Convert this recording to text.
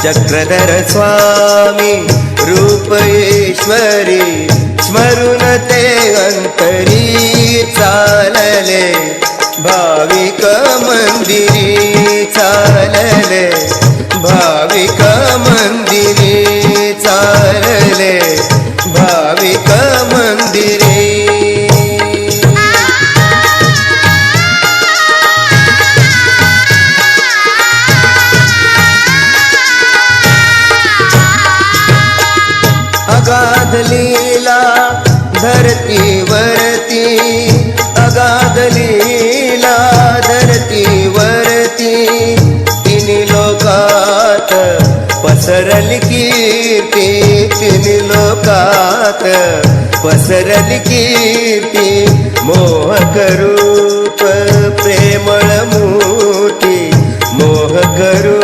चक्रधर स्वामी रूप ईश्वरी स्मरून ते अंतरी चालले भाविक मंदिरी चालले भाविक मंदिरी चालले भाविक मंदिरी अगाध लीला धरतीवरती अगाध लीला धरतीवरती तिन्ही लोकात पसरली कीर्ती तिन्ही लोकात पसरली कीर्ती मोहक रूप प्रेमळ मूर्ती मोहक रूप